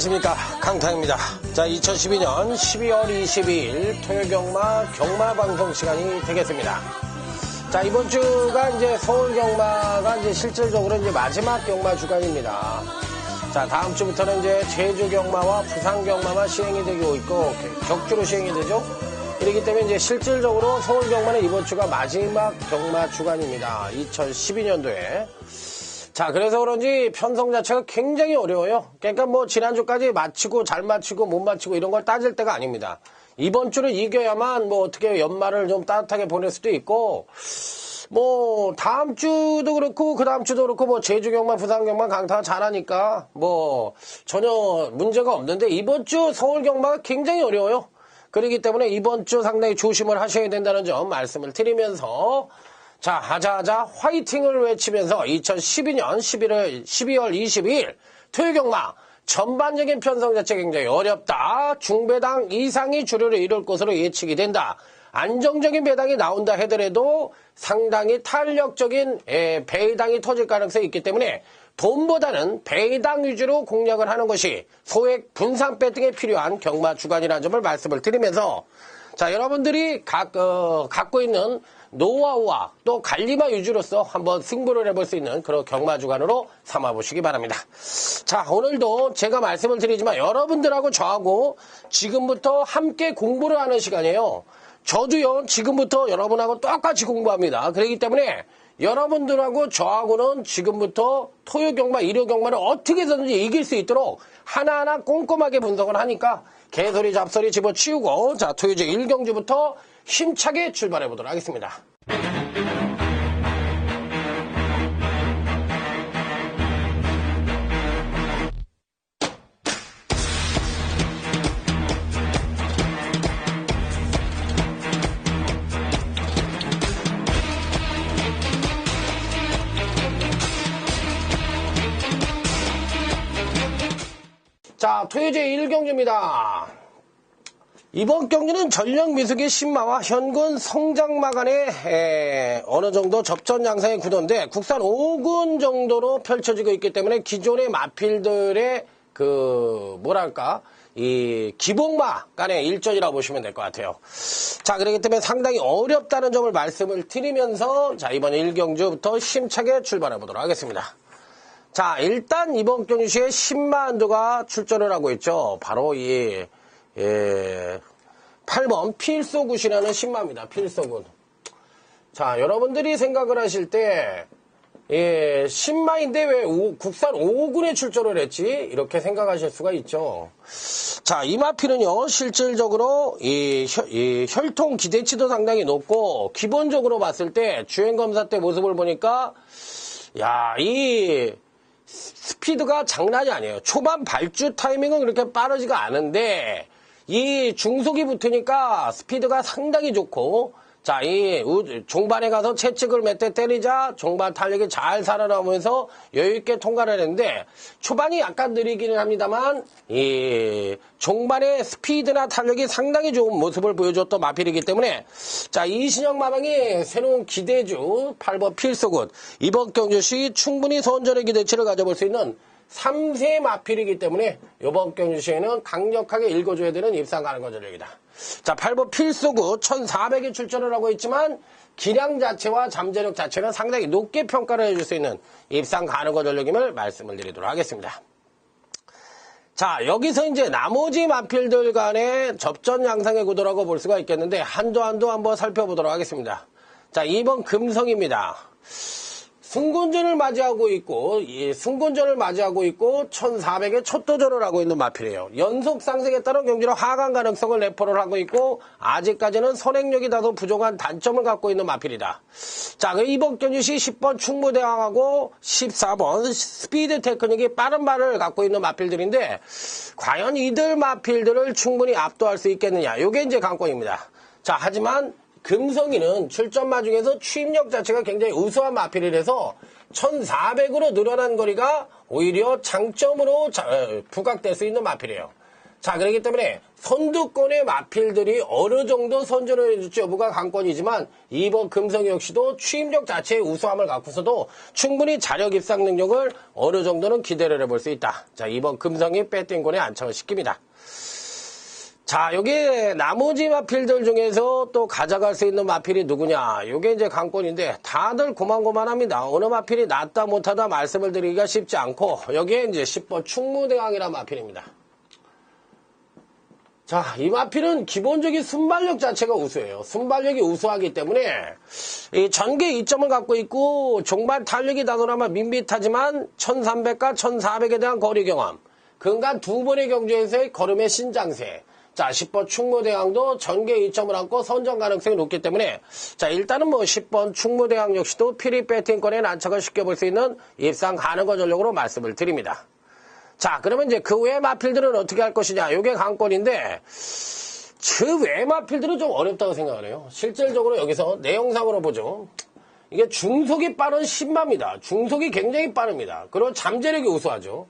안녕하십니까, 강타입니다. 자, 2012년 12월 22일 토요 경마 방송 시간이 되겠습니다. 자, 이번 주가 이제 서울 경마가 이제 실질적으로 이제 마지막 경마 주간입니다. 자, 다음 주부터는 이제 제주 경마와 부산 경마만 시행이 되고 있고 격주로 시행이 되죠. 이렇기 때문에 이제 실질적으로 서울 경마는 이번 주가 마지막 경마 주간입니다. 2012년도에. 자, 그래서 그런지 편성 자체가 굉장히 어려워요. 그러니까 뭐 지난주까지 마치고 잘 마치고 못 마치고 이런 걸 따질 때가 아닙니다. 이번 주를 이겨야만 뭐 어떻게 연말을 좀 따뜻하게 보낼 수도 있고, 뭐 다음 주도 그렇고 그 다음 주도 그렇고 뭐 제주 경마, 부산 경마 강타가 잘하니까 뭐 전혀 문제가 없는데 이번 주 서울 경마가 굉장히 어려워요. 그렇기 때문에 이번 주 상당히 조심을 하셔야 된다는 점 말씀을 드리면서, 자, 하자하자 화이팅을 외치면서 2012년 12월 22일 토요경마 전반적인 편성 자체 굉장히 어렵다. 중배당 이상이 주류를 이룰 것으로 예측이 된다. 안정적인 배당이 나온다 하더라도 상당히 탄력적인 배당이 터질 가능성이 있기 때문에 돈보다는 배당 위주로 공략을 하는 것이 소액 분산 배팅에 필요한 경마 주간이라는 점을 말씀을 드리면서, 자, 여러분들이 갖고 있는 노하우와 또 관리마 위주로서 한번 승부를 해볼 수 있는 그런 경마 주간으로 삼아보시기 바랍니다. 자, 오늘도 제가 말씀을 드리지만 여러분들하고 저하고 지금부터 함께 공부를 하는 시간이에요. 저도요, 지금부터 여러분하고 똑같이 공부합니다. 그렇기 때문에 여러분들하고 저하고는 지금부터 토요 경마, 일요 경마를 어떻게 해서든지 이길 수 있도록 하나하나 꼼꼼하게 분석을 하니까 개소리 잡소리 집어치우고, 자, 토요제 1경주부터 힘차게 출발해 보도록 하겠습니다. 자, 토요제 1경주입니다. 이번 경기는 전력 미숙의 신마와 현군 성장마 간의 어느 정도 접전 양상의 구도인데 국산 5군 정도로 펼쳐지고 있기 때문에 기존의 마필들의 이 기복마 간의 일전이라고 보시면 될 것 같아요. 자, 그렇기 때문에 상당히 어렵다는 점을 말씀을 드리면서, 자, 이번 1경주부터 힘차게 출발해 보도록 하겠습니다. 자, 일단 이번 경주시에 10마 한두가 출전을 하고 있죠. 바로 8번 필소굿이라는 신마입니다. 필소굿. 자, 여러분들이 생각을 하실 때, 신마인데 왜 국산 5군에 출전을 했지? 이렇게 생각하실 수가 있죠. 자, 이 마필은요, 실질적으로 이 혈통 기대치도 상당히 높고, 기본적으로 봤을 때 주행검사 때 모습을 보니까, 야, 이 스피드가 장난이 아니에요. 초반 발주 타이밍은 그렇게 빠르지가 않은데, 이 중속이 붙으니까 스피드가 상당히 좋고, 자, 이 종반에 가서 채찍을 몇 대 때리자 종반 탄력이 잘 살아나오면서 여유있게 통과를 했는데, 초반이 약간 느리기는 합니다만 이 종반의 스피드나 탄력이 상당히 좋은 모습을 보여줬던 마필이기 때문에, 자, 이신영 마방이 새로운 기대주 8번 필소굿, 이번 경주시 충분히 선전의 기대치를 가져볼 수 있는 3세 마필이기 때문에 이번 경주시에는 강력하게 읽어줘야 되는 입상 가능한 전력이다. 자, 8번 필소굿 1400에 출전을 하고 있지만 기량 자체와 잠재력 자체는 상당히 높게 평가를 해줄 수 있는 입상 가능한 전력임을 말씀을 드리도록 하겠습니다. 자, 여기서 이제 나머지 마필들 간의 접전 양상의 구도라고 볼 수가 있겠는데 한도 한번 살펴보도록 하겠습니다. 자, 2번 금성입니다. 승군전을 맞이하고 있고 1400에 첫 도전을 하고 있는 마필이에요. 연속 상승에 따른 경기로 하강 가능성을 내포를 하고 있고 아직까지는 선행력이 다소 부족한 단점을 갖고 있는 마필이다. 자, 이번 경주시 10번 충무대왕하고 14번 스피드 테크닉이 빠른 발을 갖고 있는 마필들인데 과연 이들 마필들을 충분히 압도할 수 있겠느냐, 이게 이제 관건입니다. 자, 하지만 금성이는 출전마 중에서 추임력 자체가 굉장히 우수한 마필이라서 1400으로 늘어난 거리가 오히려 장점으로 부각될 수 있는 마필이에요. 자, 그렇기 때문에 선두권의 마필들이 어느 정도 선전을 해줄지 여부가 관건이지만 이번 금성 역시도 취임력 자체의 우수함을 갖고서도 충분히 자력 입상 능력을 어느 정도는 기대를 해볼 수 있다. 자, 이번 금성이 배팅권에 안착을 시킵니다. 자, 여기 나머지 마필들 중에서 또 가져갈 수 있는 마필이 누구냐? 요게 이제 관건인데 다들 고만고만합니다. 어느 마필이 낫다 못하다 말씀을 드리기가 쉽지 않고 여기에 이제 10번 충무대왕이라는 마필입니다. 자, 이 마필은 기본적인 순발력 자체가 우수해요. 순발력이 우수하기 때문에 이 전개 2점을 갖고 있고 종발 탄력이 다소나마 밋밋하지만 1300과 1400에 대한 거리 경험, 근간 두 번의 경주에서의 걸음의 신장세. 자, 10번 충무대왕도 전개 2점을 안고 선정 가능성이 높기 때문에 자, 일단은 뭐 10번 충무대왕 역시도 피리 배팅권에 난착을 시켜볼 수 있는 입상 가능한 전력으로 말씀을 드립니다. 자, 그러면 이제 그 외 마필들은 어떻게 할 것이냐? 요게 관건인데 그 외 마필들은 좀 어렵다고 생각을 해요. 실질적으로 여기서 내용상으로 보죠. 이게 중속이 빠른 신마입니다. 중속이 굉장히 빠릅니다. 그리고 잠재력이 우수하죠.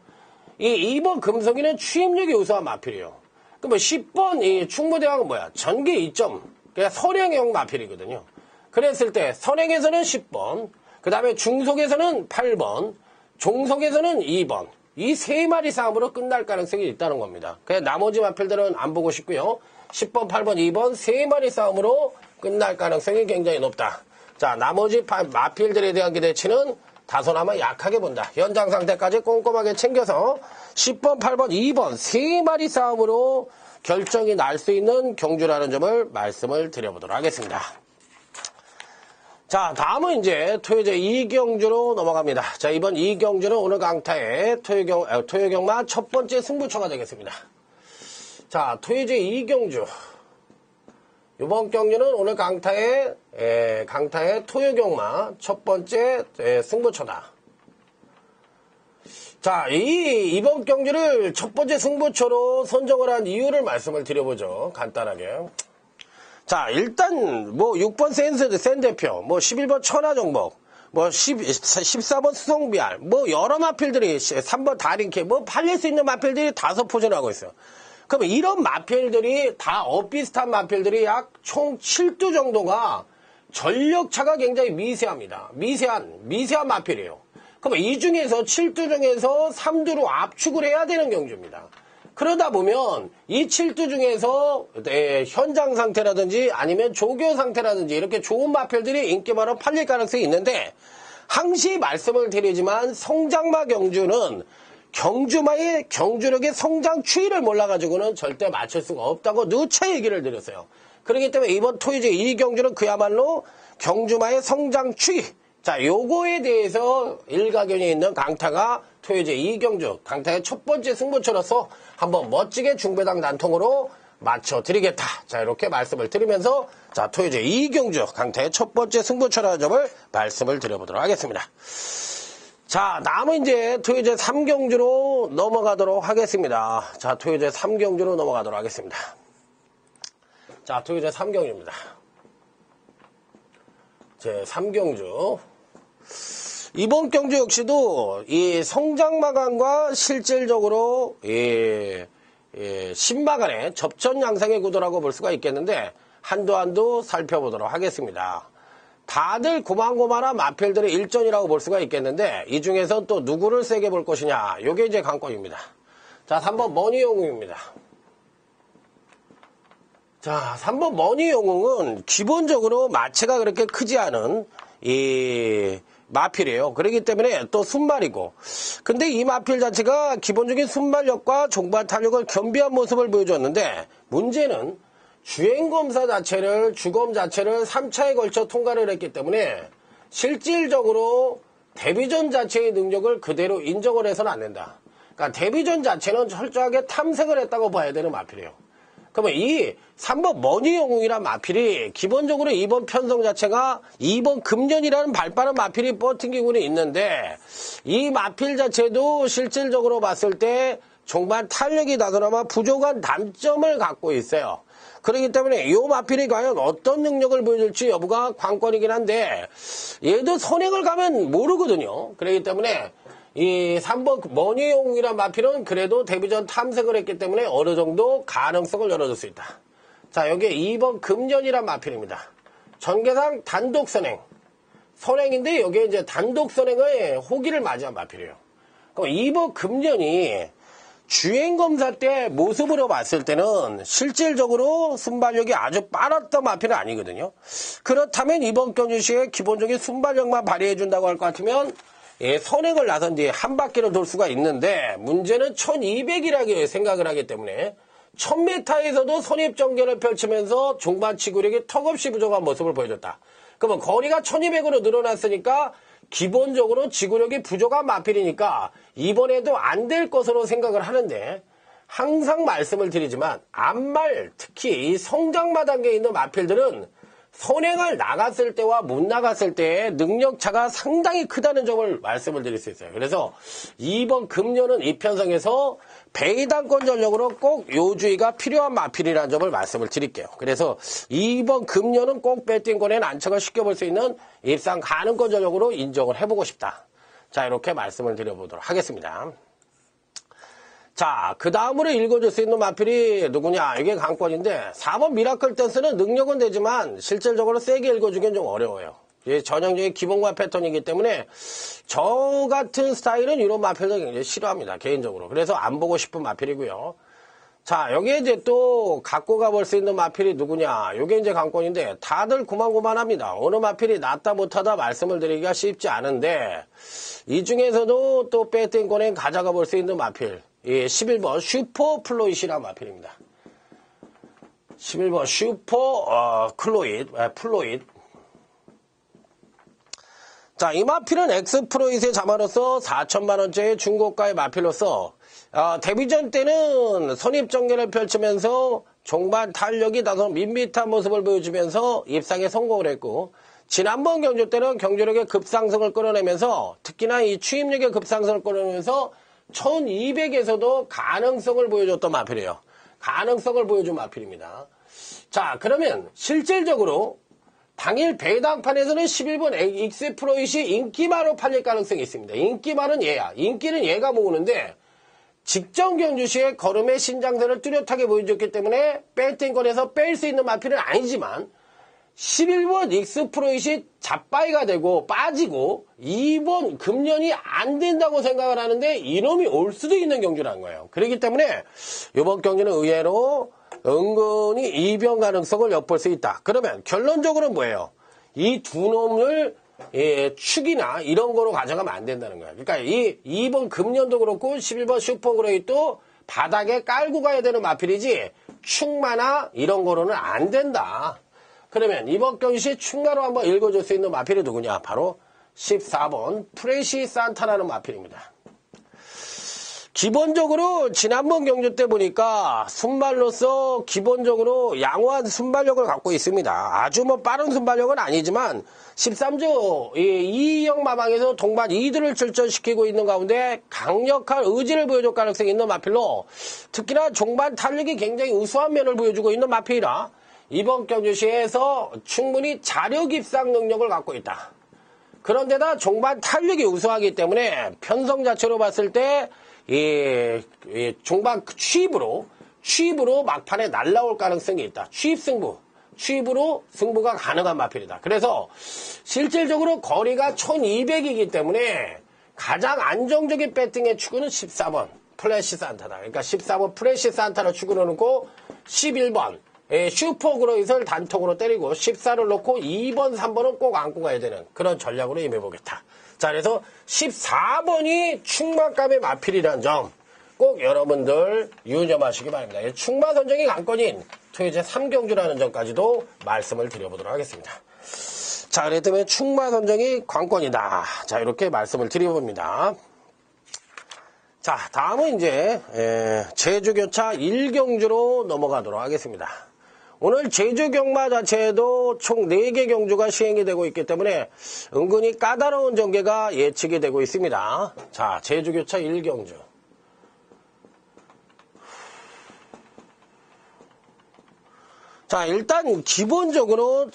이 2번 금성이는 취임력이 우수한 마필이에요. 그럼 10번 이 충무대왕은 뭐야? 전개 2점. 그러니까 선행형 마필이거든요. 그랬을 때 선행에서는 10번, 그 다음에 중속에서는 8번, 종속에서는 2번. 이 세 마리 싸움으로 끝날 가능성이 있다는 겁니다. 그래서 나머지 마필들은 안 보고 싶고요. 10번, 8번, 2번 세 마리 싸움으로 끝날 가능성이 굉장히 높다. 자, 나머지 마필들에 대한 기대치는 다소나마 약하게 본다. 연장 상태까지 꼼꼼하게 챙겨서 10번, 8번, 2번 세 마리 싸움으로 결정이 날 수 있는 경주라는 점을 말씀을 드려보도록 하겠습니다. 자, 다음은 이제 토요제 2경주로 넘어갑니다. 자, 이번 2경주는 오늘 강타의 토요경마 첫 번째 승부처가 되겠습니다. 자, 토요제 2경주. 이번 경주는 오늘 강타의 토요경마 첫 번째 승부처다. 자, 이번 경주를 첫 번째 승부처로 선정을 한 이유를 말씀을 드려보죠. 간단하게. 자, 일단 뭐 6번 센대표, 뭐 11번 천하종목, 뭐 14번 수성비알, 뭐 여러 마필들이 3번 다린케, 뭐 팔릴 수 있는 마필들이 다섯 포진하고 있어요. 그러면 이런 마필들이 다 엇비슷한 마필들이 약 총 7두 정도가 전력차가 굉장히 미세합니다. 미세한 마필이에요. 그러면 이 중에서 7두 중에서 3두로 압축을 해야 되는 경주입니다. 그러다 보면 이 7두 중에서 현장 상태라든지 아니면 조교 상태라든지 이렇게 좋은 마필들이 인기만으로 팔릴 가능성이 있는데 항시 말씀을 드리지만 성장마 경주는 경주마의 경주력의 성장 추이를 몰라가지고는 절대 맞출 수가 없다고 누차 얘기를 드렸어요. 그렇기 때문에 이번 토요제 2경주는 그야말로 경주마의 성장 추이, 자, 요거에 대해서 일가견이 있는 강타가 토요제 2경주, 강타의 첫 번째 승부처로서 한번 멋지게 중배당 난통으로 맞춰드리겠다. 자, 이렇게 말씀을 드리면서, 자, 토요제 2경주, 강타의 첫 번째 승부처라는 점을 말씀을 드려보도록 하겠습니다. 자, 다음은 이제 토요제 3경주로 넘어가도록 하겠습니다. 자, 토요제 3경주로 넘어가도록 하겠습니다. 자, 토요제 3경주입니다. 제 3경주. 이번 경주 역시도 이 성장마간과 실질적으로 신마간의 접전 양상의 구도라고 볼 수가 있겠는데 한두 살펴보도록 하겠습니다. 다들 고만고만한 마필들의 일전이라고 볼 수가 있겠는데 이 중에서 또 누구를 세게 볼 것이냐, 요게 이제 관건입니다. 자, 3번 머니영웅입니다. 자, 3번 머니영웅은 기본적으로 마체가 그렇게 크지 않은 이 마필이에요. 그렇기 때문에 또 순발이고, 근데 이 마필 자체가 기본적인 순발력과 종발 탄력을 겸비한 모습을 보여줬는데 문제는 주행검사 자체를, 주검 자체를 3차에 걸쳐 통과를 했기 때문에 실질적으로 데뷔전 자체의 능력을 그대로 인정을 해서는 안 된다. 그러니까 데뷔전 자체는 철저하게 탐색을 했다고 봐야 되는 마필이에요. 그러면 이 3번 머니영웅이란 마필이 기본적으로 2번 편성 자체가 2번 금년이라는 발빠른 마필이 버팅기군이 있는데 이 마필 자체도 실질적으로 봤을 때 정말 탄력이 나더라도 부족한 단점을 갖고 있어요. 그렇기 때문에 이 마필이 과연 어떤 능력을 보여줄지 여부가 관건이긴 한데 얘도 선행을 가면 모르거든요. 그렇기 때문에 이 3번 머니용이란 마필은 그래도 데뷔전 탐색을 했기 때문에 어느 정도 가능성을 열어줄 수 있다. 자, 여기에 2번 금년이란 마필입니다. 전개상 단독 선행인데 여기에 이제 단독 선행의 호기를 맞이한 마필이에요. 그럼 2번 금년이 주행검사 때 모습으로 봤을 때는 실질적으로 순발력이 아주 빨랐던 마필은 아니거든요. 그렇다면 이번 경주시에 기본적인 순발력만 발휘해준다고 할 것 같으면 선행을 나선 뒤에 한 바퀴를 돌 수가 있는데 문제는 1200이라고 생각을 하기 때문에 1000m에서도 선입전개를 펼치면서 종반 지구력이 턱없이 부족한 모습을 보여줬다. 그러면 거리가 1200으로 늘어났으니까 기본적으로 지구력이 부족한 마필이니까 이번에도 안 될 것으로 생각을 하는데 항상 말씀을 드리지만 앞말 특히 이 성장마 단계에 있는 마필들은 선행을 나갔을 때와 못 나갔을 때의 능력차가 상당히 크다는 점을 말씀을 드릴 수 있어요. 그래서 2번 금년은 이 편성에서 배당권 전력으로 꼭 요주의가 필요한 마필이라는 점을 말씀을 드릴게요. 그래서 2번 금년은 꼭 배팅권에 난척을 시켜볼 수 있는 입상 가능권 전력으로 인정을 해보고 싶다. 자, 이렇게 말씀을 드려보도록 하겠습니다. 자, 그 다음으로 읽어줄 수 있는 마필이 누구냐? 이게 강권인데 4번 미라클 댄스는 능력은 되지만 실질적으로 세게 읽어주기는 좀 어려워요. 이게 전형적인 기본과 패턴이기 때문에 저 같은 스타일은 이런 마필도 굉장히 싫어합니다. 개인적으로. 그래서 안 보고 싶은 마필이고요. 자, 여기에 이제 또 갖고 가볼 수 있는 마필이 누구냐? 이게 이제 강권인데 다들 고만고만합니다. 어느 마필이 낫다 못하다 말씀을 드리기가 쉽지 않은데 이 중에서도 또 배팅권에 가져가 볼 수 있는 마필. 예, 11번 슈퍼 플로잇이라는 마필입니다. 11번 슈퍼 플로잇. 자, 이 마필은 엑스프로잇의 자마로서 4천만원짜리 중고가의 마필로서 데뷔전 때는 선입전개를 펼치면서 종반 탄력이 나서 밋밋한 모습을 보여주면서 입상에 성공을 했고 지난번 경주 때는 경주력의 급상승을 끌어내면서 특히나 이 추임력의 급상승을 끌어내면서 1200에서도 가능성을 보여줬던 마필이에요. 가능성을 보여준 마필입니다. 자, 그러면 실질적으로 당일 배당판에서는 11번 익스프로잇이 인기마로 팔릴 가능성이 있습니다. 인기마는 얘야. 인기는 얘가 모으는데 직전 경주시에 걸음의 신장세를 뚜렷하게 보여줬기 때문에 배팅권에서 뺄 수 있는 마필은 아니지만 11번 익스프로잇이 잡바이가 되고 빠지고 2번 금년이 안 된다고 생각을 하는데 이놈이 올 수도 있는 경주라는 거예요. 그렇기 때문에 이번 경기는 의외로 은근히 이변 가능성을 엿볼 수 있다. 그러면 결론적으로는 뭐예요? 이 두 놈을 축이나 이런 거로 가져가면 안 된다는 거예요. 그러니까 이 2번 금년도 그렇고 11번 슈퍼그레이도 바닥에 깔고 가야 되는 마필이지 축마나 이런 거로는 안 된다. 그러면 이번 경시 충가로 한번 읽어줄 수 있는 마필이 누구냐? 바로 14번 프레시 산타라는 마필입니다. 기본적으로 지난번 경주 때 보니까 순발로서 기본적으로 양호한 순발력을 갖고 있습니다. 아주 뭐 빠른 순발력은 아니지만 13조 2형 마방에서 동반 2들을 출전시키고 있는 가운데 강력한 의지를 보여줄 가능성이 있는 마필로 특히나 종반 탄력이 굉장히 우수한 면을 보여주고 있는 마필이라 이번 경주시에서 충분히 자력 입상 능력을 갖고 있다. 그런데다 종반 탄력이 우수하기 때문에 편성 자체로 봤을 때 종반 취입으로 막판에 날라올 가능성이 있다. 취입으로 승부가 가능한 마필이다. 그래서 실질적으로 거리가 1200이기 때문에 가장 안정적인 배팅의 축구는 14번 플래시 산타다. 그러니까 14번 플래시 산타를 축구로 놓고 11번 슈퍼그로잇을 단톡으로 때리고 14를 놓고 2번, 3번은 꼭 안고 가야 되는 그런 전략으로 임해보겠다. 자, 그래서 14번이 충마감의 마필이라는 점 꼭 여러분들 유념하시기 바랍니다. 충마 선정이 관건인 토요제 3경주라는 점까지도 말씀을 드려보도록 하겠습니다. 자, 그랬다면 충마 선정이 관건이다. 자, 이렇게 말씀을 드려봅니다. 자, 다음은 이제 제주교차 1경주로 넘어가도록 하겠습니다. 오늘 제주 경마 자체에도 총 4개 경주가 시행이 되고 있기 때문에 은근히 까다로운 전개가 예측이 되고 있습니다. 자, 제주교차 1경주. 자, 일단 기본적으로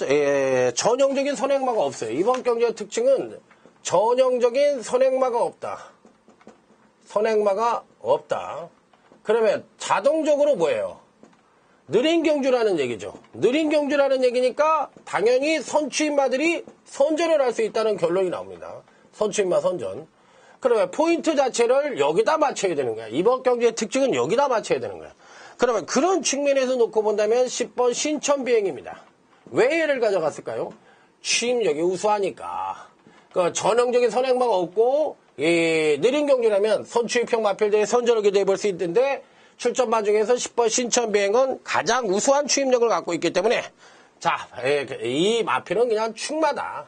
전형적인 선행마가 없어요. 이번 경주의 특징은 전형적인 선행마가 없다. 선행마가 없다. 그러면 자동적으로 뭐예요? 느린 경주라는 얘기죠. 느린 경주라는 얘기니까 당연히 선취인마들이 선전을 할 수 있다는 결론이 나옵니다. 선취인마 선전. 그러면 포인트 자체를 여기다 맞춰야 되는 거야. 이번 경주의 특징은 여기다 맞춰야 되는 거야. 그러면 그런 측면에서 놓고 본다면 10번 신천비행입니다. 왜 얘를 가져갔을까요? 취임력이 우수하니까. 그 전형적인 선행마가 없고 느린 경주라면 선취입형 마필들이 선전을 기대해 볼 수 있는데 출전마 중에서 10번 신천비행은 가장 우수한 취임력을 갖고 있기 때문에 자, 이 마필은 그냥 충마다.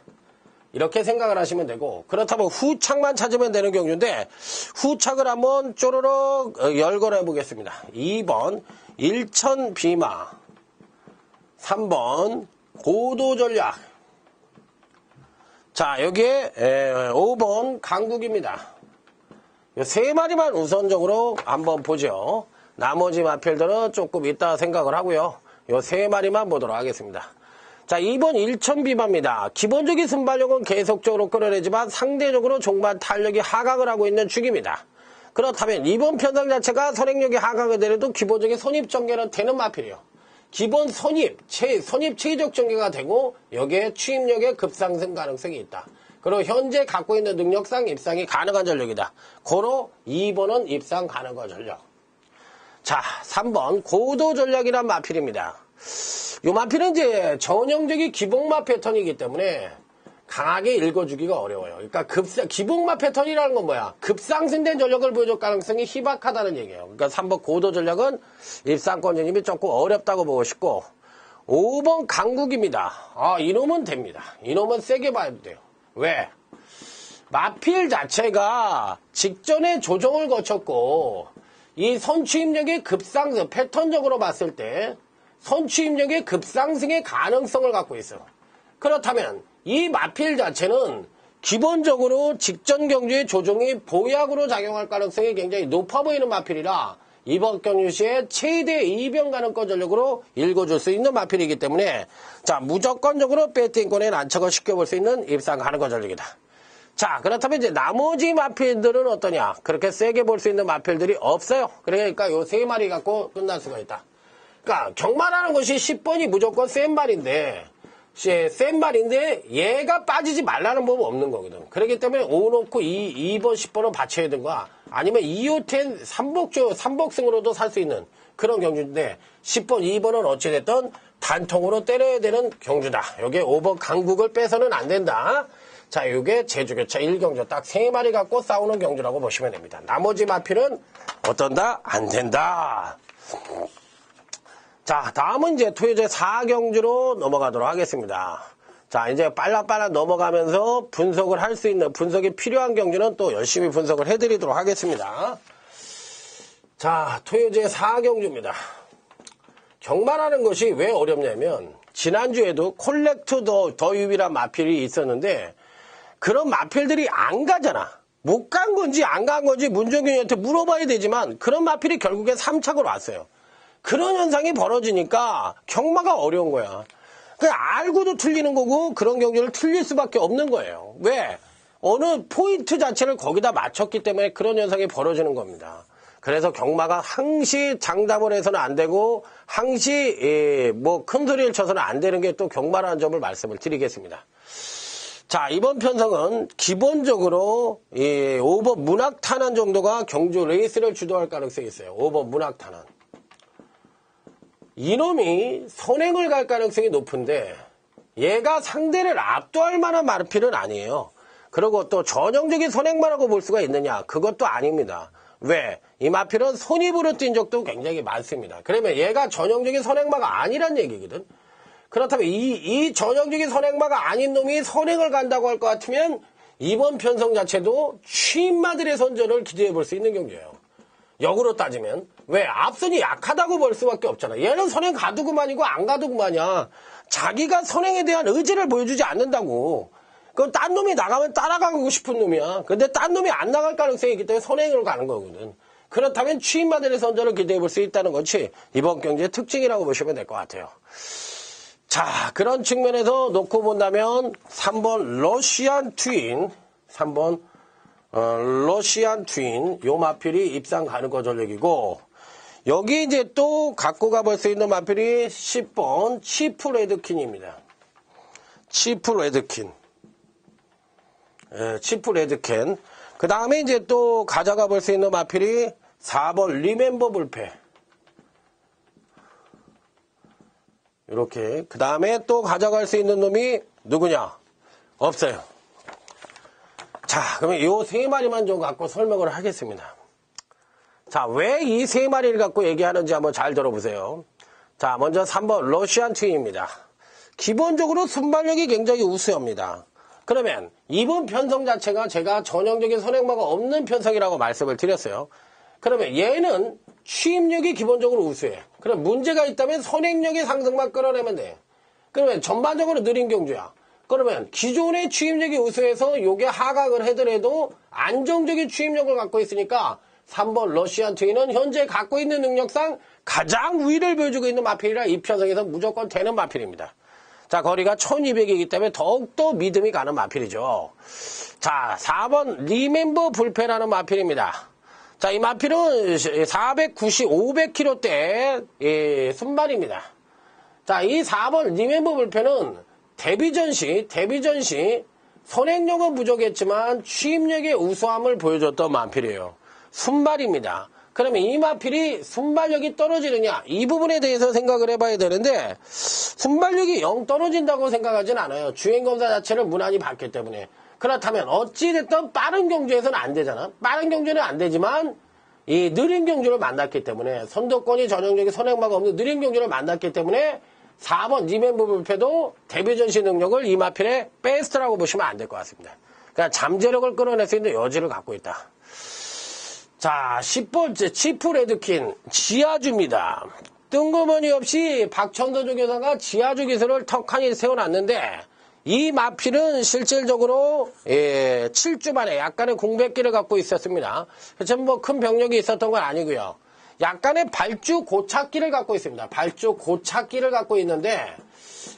이렇게 생각을 하시면 되고 그렇다면 후착만 찾으면 되는 경주인데 후착을 한번 쪼르륵 열거해 보겠습니다. 2번 일천비마 3번 고도전략 자 여기에 5번 강국입니다. 이 세 마리만 우선적으로 한번 보죠. 나머지 마필들은 조금 이따 생각을 하고요. 이 세 마리만 보도록 하겠습니다. 자, 2번 일천비마입니다. 기본적인 순발력은 계속적으로 끌어내지만 상대적으로 종반 탄력이 하강을 하고 있는 중입니다. 그렇다면 이번 편성 자체가 선행력이 하강을 되려도 기본적인 선입 전개는 되는 마필이에요. 기본 선입 최적 전개가 되고 여기에 취임력의 급상승 가능성이 있다. 그리고 현재 갖고 있는 능력상 입상이 가능한 전력이다. 고로 2번은 입상 가능한 전력. 자, 3번 고도 전략이란 마필입니다. 이 마필은 이제 전형적인 기복마 패턴이기 때문에 강하게 읽어주기가 어려워요. 그러니까 기복마 패턴이라는 건 뭐야? 급상승된 전력을 보여줄 가능성이 희박하다는 얘기예요. 그러니까 3번 고도 전략은 입상권 진입이 조금 어렵다고 보고 싶고 5번 강국입니다. 이놈은 됩니다. 이놈은 세게 봐야 돼요. 왜? 마필 자체가 직전에 조정을 거쳤고 이 선취입력의 급상승 패턴적으로 봤을 때 선취입력의 급상승의 가능성을 갖고 있어요. 그렇다면 이 마필 자체는 기본적으로 직전 경주의 조정이 보약으로 작용할 가능성이 굉장히 높아 보이는 마필이라 이번 경주 시에 최대 이변 가능권 전력으로 읽어줄 수 있는 마필이기 때문에 자 무조건적으로 배팅권에 난척을 시켜볼 수 있는 입상 가능권 전력이다. 자 그렇다면 이제 나머지 마필들은 어떠냐? 그렇게 세게 볼 수 있는 마필들이 없어요. 그러니까 요 세 마리 갖고 끝날 수가 있다. 그러니까 경마라는 것이 10번이 무조건 센 말인데 얘가 빠지지 말라는 법은 없는 거거든. 그렇기 때문에 5 놓고 2번 10번은 받쳐야 되는 거야. 아니면 2호텐 3복승으로도 살 수 있는 그런 경주인데 10번 2번은 어찌됐든 단통으로 때려야 되는 경주다. 여기에 5번 강국을 빼서는 안 된다. 자, 이게 제주교차 1경주 딱 3마리 갖고 싸우는 경주라고 보시면 됩니다. 나머지 마필은 어떤다? 안 된다. 자, 다음은 이제 토요제 4경주로 넘어가도록 하겠습니다. 자, 이제 빨라빨라 넘어가면서 분석을 할 수 있는, 분석이 필요한 경주는 또 열심히 분석을 해드리도록 하겠습니다. 자, 토요제 4경주입니다. 경마라는 것이 왜 어렵냐면, 지난주에도 콜렉트 더 유비란 마필이 있었는데, 그런 마필들이 안 가잖아. 못 간 건지 안 간 건지 문정균이한테 물어봐야 되지만, 그런 마필이 결국에 3착으로 왔어요. 그런 현상이 벌어지니까 경마가 어려운 거야. 그냥 알고도 틀리는 거고 그런 경주를 틀릴 수밖에 없는 거예요. 왜? 어느 포인트 자체를 거기다 맞췄기 때문에 그런 현상이 벌어지는 겁니다. 그래서 경마가 항시 장담을 해서는 안 되고 항시 큰 소리를 쳐서는 안 되는 게 또 경마라는 점을 말씀을 드리겠습니다. 자, 이번 편성은 기본적으로 5번 문학탄환 정도가 경주 레이스를 주도할 가능성이 있어요. 5번 문학탄환. 이놈이 선행을 갈 가능성이 높은데 얘가 상대를 압도할 만한 마필은 아니에요. 그리고 또 전형적인 선행마라고 볼 수가 있느냐? 그것도 아닙니다. 왜? 이 마필은 손입으로 뛴 적도 굉장히 많습니다. 그러면 얘가 전형적인 선행마가 아니란 얘기거든. 그렇다면 이 전형적인 선행마가 아닌 놈이 선행을 간다고 할 것 같으면 이번 편성 자체도 취임마들의 선전을 기대해 볼 수 있는 경주예요. 역으로 따지면 왜? 앞선이 약하다고 볼 수밖에 없잖아. 얘는 선행 가도 그만이고 안 가도 그만이야. 자기가 선행에 대한 의지를 보여주지 않는다고. 그건 딴 놈이 나가면 따라가고 싶은 놈이야. 근데 딴 놈이 안 나갈 가능성이 있기 때문에 선행으로 가는 거거든. 그렇다면 취임마들의 선전을 기대해 볼 수 있다는 것이 이번 경주의 특징이라고 보시면 될 것 같아요. 자, 그런 측면에서 놓고 본다면 3번 러시안 트윈, 3번 러시안 트윈 요 마필이 입상 가능거 전력이고 여기 이제 또 갖고 가볼 수 있는 마필이 10번 치프 레드킨입니다. 치프 레드킨. 예, 치프 레드킨. 그 다음에 이제 또 가져가 볼 수 있는 마필이 4번 리멤버 불패. 이렇게. 그 다음에 또 가져갈 수 있는 놈이 누구냐? 없어요. 자, 그러면 요 세 마리만 좀 갖고 설명을 하겠습니다. 자, 왜 이 세 마리를 갖고 얘기하는지 한번 잘 들어보세요. 자, 먼저 3번 러시안 트윈입니다. 기본적으로 순발력이 굉장히 우수합니다. 그러면 이번 편성 자체가 제가 전형적인 선행마가 없는 편성이라고 말씀을 드렸어요. 그러면 얘는 취입력이 기본적으로 우수해. 그럼 문제가 있다면 선행력의 상승만 끌어내면 돼. 그러면 전반적으로 느린 경주야. 그러면 기존의 취입력이 우수해서 요게 하강을 하더라도 안정적인 취입력을 갖고 있으니까 3번 러시안 트윈은 현재 갖고 있는 능력상 가장 우위를 보여주고 있는 마필이라 이 편성에서 무조건 되는 마필입니다. 자, 거리가 1200이기 때문에 더욱더 믿음이 가는 마필이죠. 자, 4번 리멤버 불패라는 마필입니다. 자, 이 마필은 490, 500kg대 순발입니다. 자, 이 4번 리멤버 불패는 데뷔전 시 선행력은 부족했지만 취입력의 우수함을 보여줬던 마필이에요. 순발입니다. 그러면 이 마필이 순발력이 떨어지느냐? 이 부분에 대해서 생각을 해봐야 되는데 순발력이 0 떨어진다고 생각하진 않아요. 주행검사 자체를 무난히 봤기 때문에. 그렇다면 어찌됐든 빠른 경주에서는 안 되잖아. 빠른 경주는 안 되지만 이 느린 경주를 만났기 때문에 선두권이 전형적인 선행마가 없는 느린 경주를 만났기 때문에 4번 리멤버 불패도 데뷔 전시 능력을 이 마필의 베스트라고 보시면 안 될 것 같습니다. 그러니까 잠재력을 끌어낼 수 있는 여지를 갖고 있다. 자, 10번째 치프 레드킨 지하주입니다. 뜬금없이 박천도 조교사가 지하주 기술을 턱하니 세워놨는데 이 마필은 실질적으로 7주 만에 약간의 공백기를 갖고 있었습니다. 그렇지만 뭐 큰 병력이 있었던 건 아니고요. 약간의 발주 고착기를 갖고 있습니다. 발주 고착기를 갖고 있는데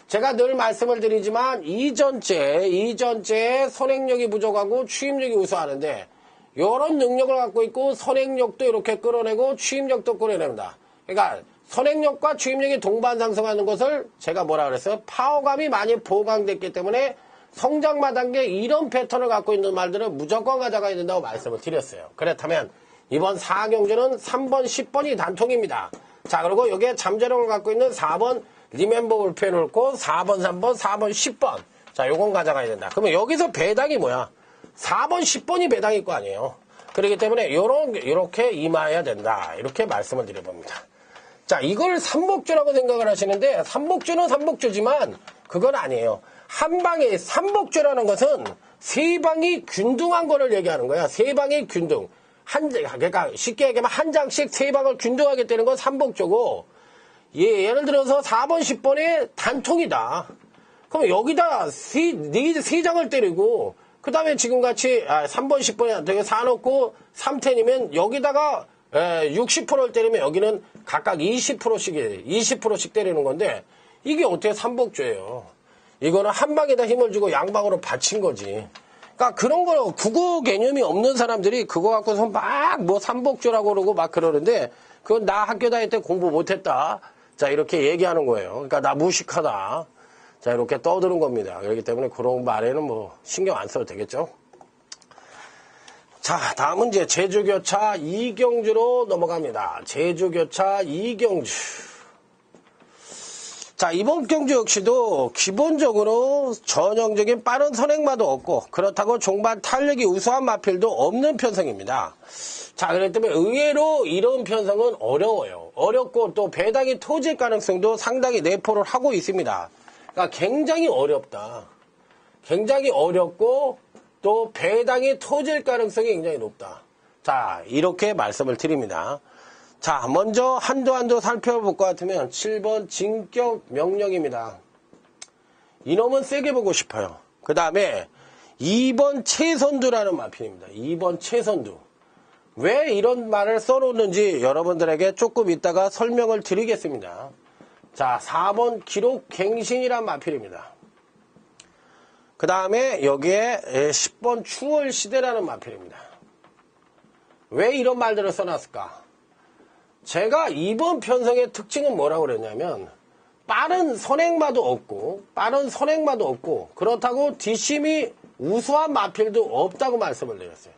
제가 늘 말씀을 드리지만 이전째 선행력이 부족하고 취입력이 우수하는데 이런 능력을 갖고 있고 선행력도 이렇게 끌어내고 취입력도 끌어냅니다. 그러니까 선행력과 취입력이 동반 상승하는 것을 제가 뭐라 그랬어요? 파워감이 많이 보강됐기 때문에 성장마 단계 이런 패턴을 갖고 있는 말들은 무조건 가져가야 된다고 말씀을 드렸어요. 그렇다면 이번 4경주는 3번, 10번이 단통입니다. 자, 그리고 여기에 잠재력을 갖고 있는 4번 리멤버 불패 놓고 4번, 3번, 4번, 10번. 자, 요건 가져가야 된다. 그러면 여기서 배당이 뭐야? 4번, 10번이 배당일 거 아니에요. 그렇기 때문에 이렇게 임해야 된다. 이렇게 말씀을 드려봅니다. 자, 이걸 삼복주라고 생각을 하시는데 삼복주는 삼복주지만 그건 아니에요. 한 방에 삼복주라는 것은 세 방이 균등한 거를 얘기하는 거야. 세 방이 균등. 그러니까 쉽게 얘기하면 한 장씩 세 방을 균등하게 떼는 건 삼복주고 예를 들어서 4번, 10번의 단통이다. 그럼 여기다 세 장을 때리고 그 다음에 지금같이 3번, 10번에 되게 사놓고 3텐이면 여기다가 60%를 때리면 여기는 각각 20%씩 때리는 건데 이게 어떻게 삼복주예요. 이거는 한 방에다 힘을 주고 양방으로 받친 거지. 그러니까 그런 거 국어 개념이 없는 사람들이 그거 갖고서 막 뭐 삼복주라고 그러고 막 그러는데 그건 나 학교 다닐 때 공부 못했다. 자, 이렇게 얘기하는 거예요. 그러니까 나 무식하다. 자, 이렇게 떠드는 겁니다. 그렇기 때문에 그런 말에는 뭐 신경 안 써도 되겠죠. 자, 다음은 이제 제주교차 이경주로 넘어갑니다. 제주교차 이경주. 자, 이번 경주 역시도 기본적으로 전형적인 빠른 선행마도 없고 그렇다고 종반 탄력이 우수한 마필도 없는 편성입니다. 자, 그렇기 때문에 의외로 이런 편성은 어려워요. 어렵고 또 배당이 터질 가능성도 상당히 내포를 하고 있습니다. 그러니까 굉장히 어렵다. 굉장히 어렵고 또 배당이 터질 가능성이 굉장히 높다. 자, 이렇게 말씀을 드립니다. 자, 먼저 한도 살펴볼 것 같으면 7번 진격 명령입니다. 이놈은 세게 보고 싶어요. 그 다음에 2번 최선두라는 마필입니다. 2번 최선두. 왜 이런 말을 써놓는지 여러분들에게 조금 이따가 설명을 드리겠습니다. 자, 4번 기록 갱신이란 마필입니다. 그 다음에 여기에 10번 추월시대라는 마필입니다. 왜 이런 말들을 써놨을까? 제가 이번 편성의 특징은 뭐라고 그랬냐면 빠른 선행마도 없고 그렇다고 뒷심이 우수한 마필도 없다고 말씀을 드렸어요.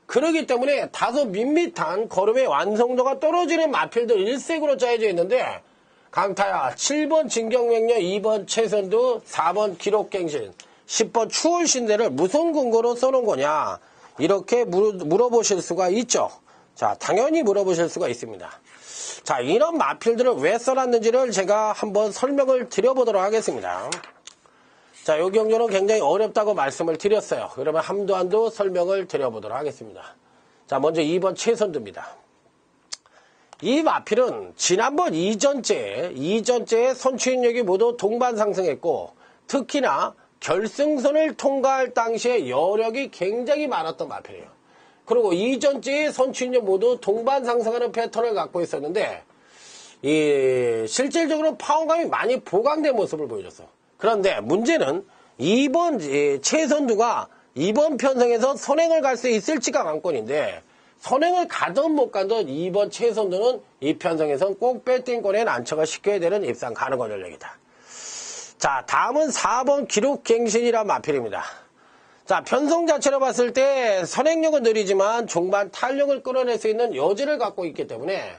그렇기 때문에 다소 밋밋한 걸음의 완성도가 떨어지는 마필들 일색으로 짜여져 있는데 강타야 7번 진경명령, 2번 최선두, 4번 기록갱신, 10번 추월신대를 무슨 근거로 써놓은 거냐 이렇게 물어보실 수가 있죠. 자, 당연히 물어보실 수가 있습니다. 자, 이런 마필들을 왜 써놨는지를 제가 한번 설명을 드려보도록 하겠습니다. 자, 이 경우는 굉장히 어렵다고 말씀을 드렸어요. 그러면 한도 설명을 드려보도록 하겠습니다. 자, 먼저 2번 최선두입니다. 이 마필은 지난번 이전째의 선취인력이 모두 동반 상승했고 특히나 결승선을 통과할 당시에 여력이 굉장히 많았던 마필이에요. 그리고 이전째의 선취인력 모두 동반 상승하는 패턴을 갖고 있었는데 실질적으로 파워감이 많이 보강된 모습을 보여줬어요. 그런데 문제는 이번 최선두가 이번 편성에서 선행을 갈 수 있을지가 관건인데 선행을 가든 못 가든 이번 최선두는 이 편성에선 꼭 배팅권에 난처가 시켜야 되는 입상 가능한 전력이다. 자, 다음은 4번 기록갱신이란 마필입니다. 자, 편성 자체로 봤을 때 선행력은 느리지만 종반 탄력을 끌어낼 수 있는 여지를 갖고 있기 때문에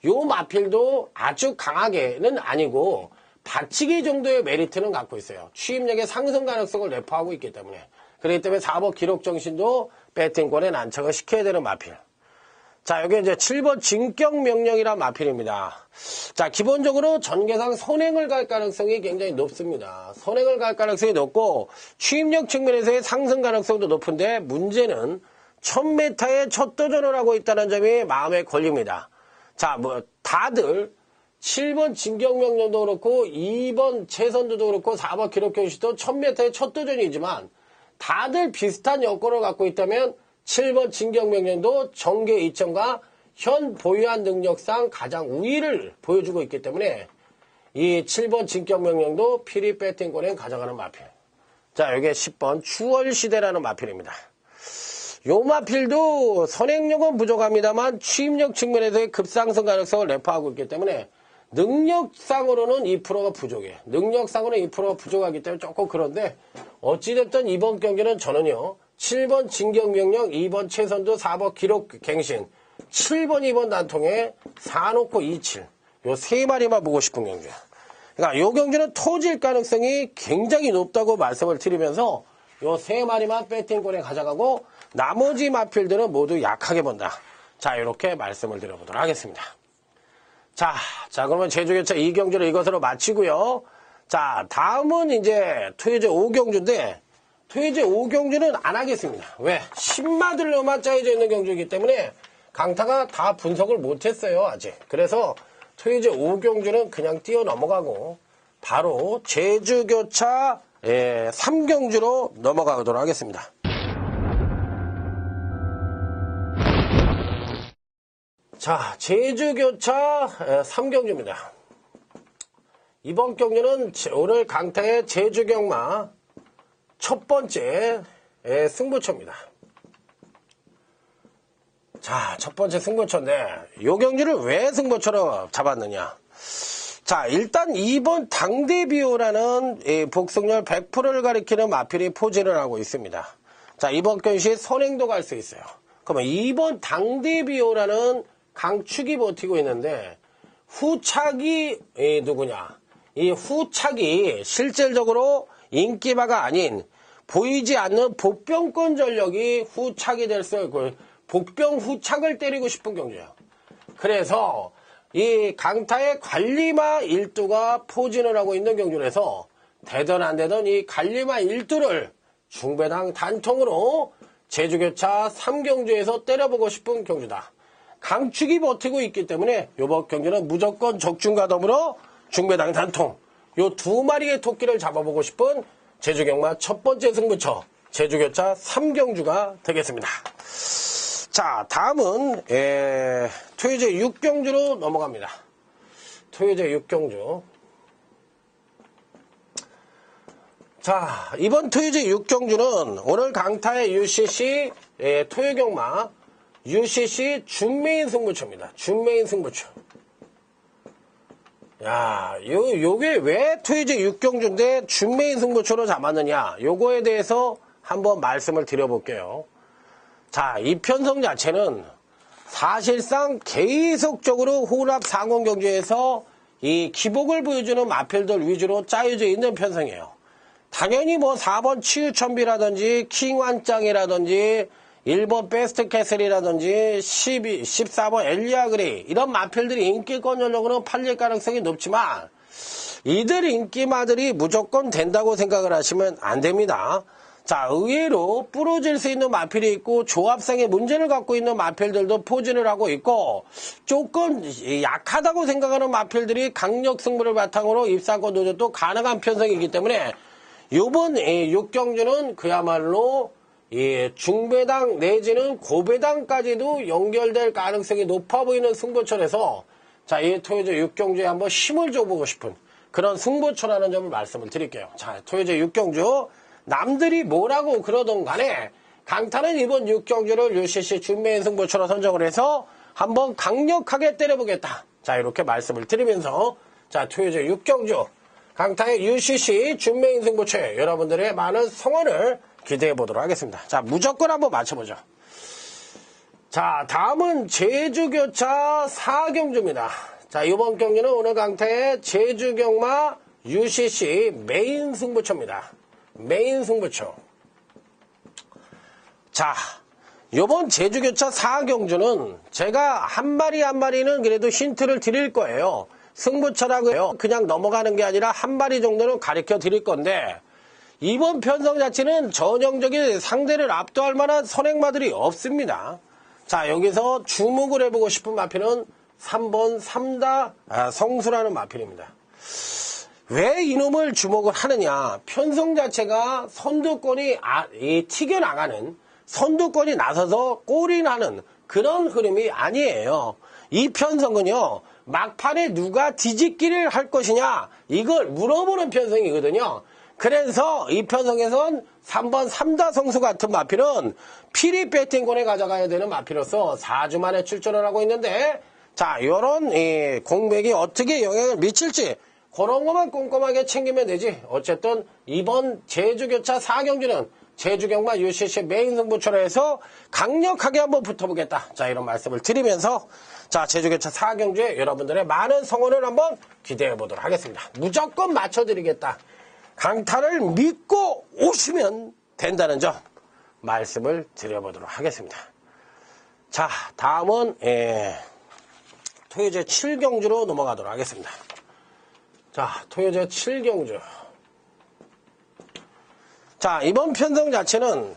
이 마필도 아주 강하게는 아니고 받치기 정도의 메리트는 갖고 있어요. 취입력의 상승 가능성을 내포하고 있기 때문에. 그렇기 때문에 4번 기록정신도 배팅권에 난처가 시켜야 되는 마필. 자, 여기 이제 7번 진격명령이란 마필입니다. 자, 기본적으로 전개상 선행을 갈 가능성이 굉장히 높습니다. 선행을 갈 가능성이 높고 취입력 측면에서의 상승 가능성도 높은데 문제는 1000m에 첫 도전을 하고 있다는 점이 마음에 걸립니다. 자, 다들 7번 진격명령도 그렇고 2번 최선두도 그렇고 4번 기록경시도 1000m의 첫 도전이지만 다들 비슷한 여건을 갖고 있다면 7번 진격명령도 전개 이점과 현 보유한 능력상 가장 우위를 보여주고 있기 때문에 이 7번 진격명령도 필히 배팅권에 가져가는 마필. 자, 여기에 10번 추월시대라는 마필입니다. 요 마필도 선행력은 부족합니다만 취입력 측면에서의 급상승 가능성을 내포하고 있기 때문에 능력상으로는 2%가 부족해. 능력상으로는 2%가 부족하기 때문에 조금 그런데 어찌됐든 이번 경기는 저는요. 7번 진격명령, 2번 최선두, 4번 기록갱신, 7번, 2번 단통에 4놓고 27. 요 세 마리만 보고 싶은 경기야. 그러니까 요 경기는 터질 가능성이 굉장히 높다고 말씀을 드리면서 요 세 마리만 배팅권에 가져가고 나머지 마필들은 모두 약하게 본다. 자, 이렇게 말씀을 드려보도록 하겠습니다. 자, 그러면 제주교차 2경주를 이것으로 마치고요. 자, 다음은 이제 토요제 5경주인데 토요제 5경주는 안 하겠습니다. 왜? 10마들로만 짜여져 있는 경주이기 때문에 강타가 다 분석을 못했어요, 아직. 그래서 토요제 5경주는 그냥 뛰어 넘어가고 바로 제주교차 3경주로 넘어가도록 하겠습니다. 자, 제주교차 3경주입니다. 이번 경주는 오늘 강타의 제주경마 첫 번째 승부처입니다. 자, 첫 번째 승부처인데 이 경주를 왜 승부처로 잡았느냐. 자, 일단 2번 당대비호라는 복승률 100%를 가리키는 마필이 포진을 하고 있습니다. 자, 이번 경시 선행도 갈 수 있어요. 그러면 2번 당대비호라는 강축이 버티고 있는데 후착이 누구냐. 이 후착이 실질적으로 인기바가 아닌 보이지 않는 복병권 전력이 후착이 될 수 있고 복병 후착을 때리고 싶은 경주예요. 그래서 이 강타의 관리마 일두가 포진을 하고 있는 경주라서 되든 안 되든 이 관리마 일두를 중배당 단통으로 제주교차 3경주에서 때려보고 싶은 경주다. 강축이 버티고 있기 때문에 이번 경주는 무조건 적중가덤으로 중배당 단통 요 두 마리의 토끼를 잡아보고 싶은 제주경마 첫 번째 승부처 제주교차 3경주가 되겠습니다. 자, 다음은 토요제 6경주로 넘어갑니다. 토요제 6경주. 자, 이번 토요제 6경주는 오늘 강타의 UCC 토요경마 UCC 준메인 승부처입니다. 준메인 승부처. 야, 요게 왜 토요제 6경주인데 준메인 승부처로 잡았느냐? 요거에 대해서 한번 말씀을 드려볼게요. 자, 이 편성 자체는 사실상 계속적으로 호랍 상공 경주에서 이 기복을 보여주는 마필들 위주로 짜여져 있는 편성이에요. 당연히 뭐 4번 치유천비라든지 킹완짱이라든지 1번 베스트캐슬이라든지 14번 엘리아그레이 이런 마필들이 인기권 전적으로는 팔릴 가능성이 높지만 이들 인기마들이 무조건 된다고 생각을 하시면 안 됩니다. 자, 의외로 부러질 수 있는 마필이 있고 조합상의 문제를 갖고 있는 마필들도 포진을 하고 있고 조금 약하다고 생각하는 마필들이 강력 승부를 바탕으로 입상권 도전도 가능한 편성이기 때문에 이번 6경주는 그야말로 중배당 내지는 고배당까지도 연결될 가능성이 높아 보이는 승부처라서 자, 이 토요제 6경주에 한번 힘을 줘보고 싶은 그런 승부처라는 점을 말씀을 드릴게요. 자, 토요제 6경주 남들이 뭐라고 그러던 간에 강타는 이번 6경주를 UCC 준메인 승부처로 선정을 해서 한번 강력하게 때려보겠다. 자, 이렇게 말씀을 드리면서 자, 토요제 6경주 강타의 UCC 준메인 승부처에 여러분들의 많은 성원을 기대해 보도록 하겠습니다. 자, 무조건 한번 맞춰보죠. 자, 다음은 제주교차 4경주입니다. 자, 이번 경주는 오늘 강타의 제주경마 UCC 메인 승부처입니다. 메인 승부처. 자, 요번 제주교차 4경주는 제가 한 마리 한 마리는 그래도 힌트를 드릴 거예요. 승부처라고 해요. 그냥 넘어가는 게 아니라 한 마리 정도는 가르쳐 드릴 건데 이번 편성 자체는 전형적인 상대를 압도할 만한 선행마들이 없습니다. 자, 여기서 주목을 해보고 싶은 마필은 3번 삼다 성수라는 마필입니다. 왜 이놈을 주목을 하느냐? 편성 자체가 선두권이 튀겨나가는 선두권이 나서서 골인하는 그런 흐름이 아니에요. 이 편성은요. 막판에 누가 뒤집기를 할 것이냐 이걸 물어보는 편성이거든요. 그래서 이 편성에선 3번 삼다 성수 같은 마필은 피리 배팅권에 가져가야 되는 마필로서 4주 만에 출전을 하고 있는데 자, 요런 공백이 어떻게 영향을 미칠지 그런 것만 꼼꼼하게 챙기면 되지. 어쨌든 이번 제주교차 4경주는 제주경마 UCC 메인 승부처로 해서 강력하게 한번 붙어보겠다. 자, 이런 말씀을 드리면서 자, 제주교차 4경주에 여러분들의 많은 성원을 한번 기대해 보도록 하겠습니다. 무조건 맞춰드리겠다. 강타를 믿고 오시면 된다는 점 말씀을 드려보도록 하겠습니다. 자, 다음은 토요제 7경주로 넘어가도록 하겠습니다. 자, 토요제 7경주. 자, 이번 편성 자체는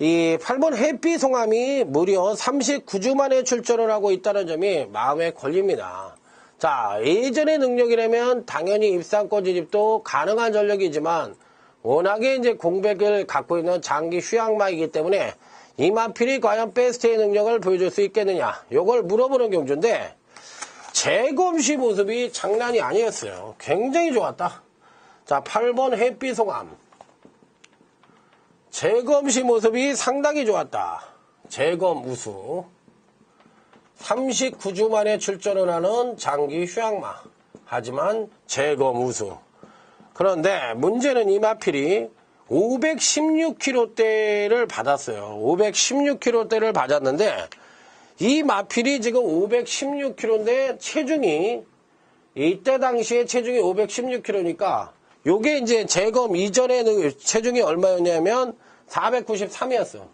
이 8번 해피송암이 무려 39주 만에 출전을 하고 있다는 점이 마음에 걸립니다. 자, 예전의 능력이라면 당연히 입상권 진입도 가능한 전력이지만 워낙에 이제 공백을 갖고 있는 장기 휴양마이기 때문에 이 마필이 과연 베스트의 능력을 보여줄 수 있겠느냐 요걸 물어보는 경주인데 재검시 모습이 장난이 아니었어요. 굉장히 좋았다. 자, 8번 해피송암 재검시 모습이 상당히 좋았다. 재검 우수 39주 만에 출전을 하는 장기 휴양마 하지만 재검 우수. 그런데 문제는 이 마필이 516kg대를 받았어요. 516kg대를 받았는데 이 마필이 지금 516kg인데 체중이 이때 당시에 체중이 516kg니까 요게 이제 재검 이전에 체중이 얼마였냐면 493이었어.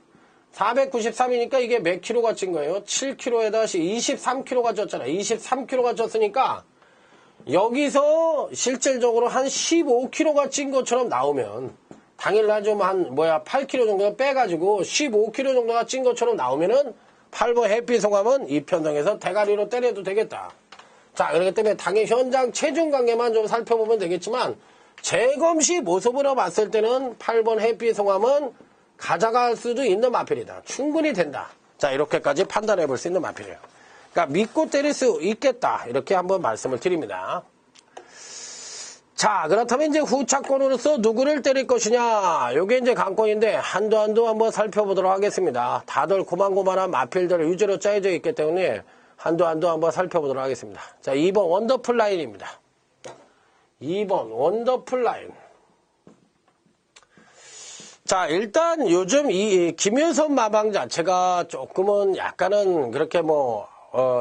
493이니까 이게 몇 킬로가 찐 거예요? 7kg에다 23kg가 쪘잖아. 23kg가 쪘으니까 여기서 실질적으로 한 15kg가 찐 것처럼 나오면 당일날 좀 8kg 정도 빼가지고 15kg 정도가 찐 것처럼 나오면은 8번 해피송암은 이 편성에서 대가리로 때려도 되겠다. 자, 그렇기 때문에 당일 현장 체중 관계만 좀 살펴보면 되겠지만 재검시 모습으로 봤을 때는 8번 해피송암은 가져갈 수도 있는 마필이다. 충분히 된다. 자, 이렇게까지 판단해 볼 수 있는 마필이에요. 그러니까 믿고 때릴 수 있겠다. 이렇게 한번 말씀을 드립니다. 자, 그렇다면 이제 후차권으로서 누구를 때릴 것이냐. 요게 이제 관건인데, 한도 한번 살펴보도록 하겠습니다. 다들 고만고만한 마필들 위주로 짜여져 있기 때문에, 한도 한번 살펴보도록 하겠습니다. 자, 2번 원더풀 라인입니다. 2번 원더풀 라인. 자, 일단 요즘 이 김효선 마방 자체가 조금은 약간은 그렇게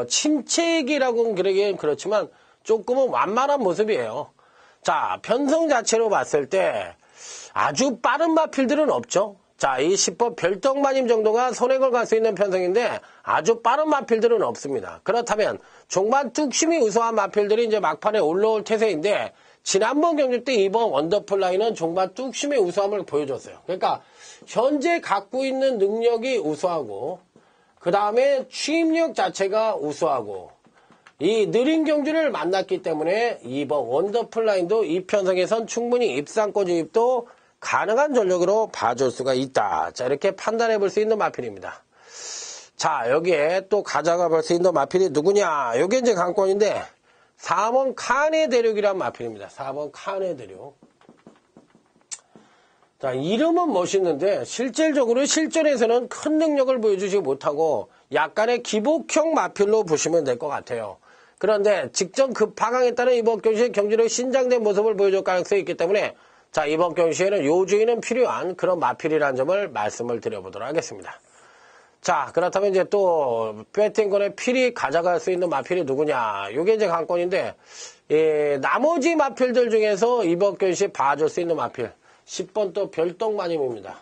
침체기라고는 그러긴 그렇지만 조금은 완만한 모습이에요. 자, 편성 자체로 봤을 때 아주 빠른 마필들은 없죠. 자, 이 10번 별떡마님 정도가 선행을 갈 수 있는 편성인데 아주 빠른 마필들은 없습니다. 그렇다면 종반 뚝심이 우수한 마필들이 이제 막판에 올라올 태세인데 지난번 경주 때 이번 원더풀 라인은 종반 뚝심의 우수함을 보여줬어요. 그러니까 현재 갖고 있는 능력이 우수하고 그 다음에 취임력 자체가 우수하고 이 느린 경주를 만났기 때문에 이번 원더풀 라인도 이 편성에선 충분히 입상권 진입도 가능한 전력으로 봐줄 수가 있다. 자, 이렇게 판단해 볼 수 있는 마필입니다. 자, 여기에 또 가져가 볼 수 있는 마필이 누구냐. 요게 이제 관건인데 4번 칸의 대륙이란 마필입니다. 4번 칸의 대륙. 자, 이름은 멋있는데 실질적으로 실전에서는 큰 능력을 보여주지 못하고 약간의 기복형 마필로 보시면 될 것 같아요. 그런데 직전 급하강에 따른 이번 경시에 경주력이 신장된 모습을 보여줄 가능성이 있기 때문에 자, 이번 경시에는 요주의는 필요한 그런 마필이라는 점을 말씀을 드려보도록 하겠습니다. 자, 그렇다면 이제 또 배팅권의 필이 가져갈 수 있는 마필이 누구냐. 요게 이제 관건인데 나머지 마필들 중에서 이번 경시에 봐줄 수 있는 마필 10번 또 별떡마님입니다.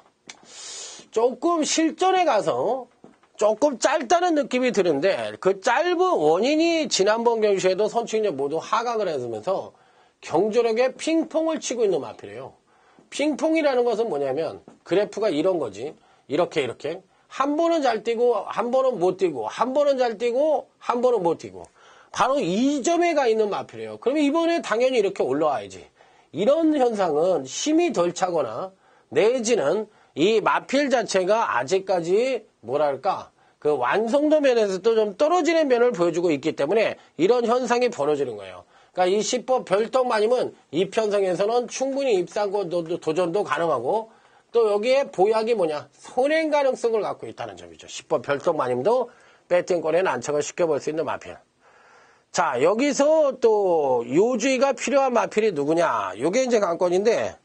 조금 실전에 가서 조금 짧다는 느낌이 드는데 그 짧은 원인이 지난번 경시에도 선출인력 모두 하강을 했으면서 경주력에 핑퐁을 치고 있는 마필이에요. 핑퐁이라는 것은 뭐냐면 그래프가 이런 거지. 이렇게 한 번은 잘 뛰고 한 번은 못 뛰고 한 번은 잘 뛰고 한 번은 못 뛰고 바로 이 점에 가 있는 마필이에요. 그러면 이번에 당연히 이렇게 올라와야지. 이런 현상은 힘이 덜 차거나 내지는 이 마필 자체가 아직까지 뭐랄까 그 완성도 면에서도 좀 떨어지는 면을 보여주고 있기 때문에 이런 현상이 벌어지는 거예요. 그러니까 이 10번 별떡마님은 이 편성에서는 충분히 입상권 도전도 가능하고 또 여기에 보약이 뭐냐 선행 가능성을 갖고 있다는 점이죠. 10번 별떡마님도 배팅권에 난척을 시켜볼 수 있는 마필. 자, 여기서 또 요주의가 필요한 마필이 누구냐. 요게 이제 관건인데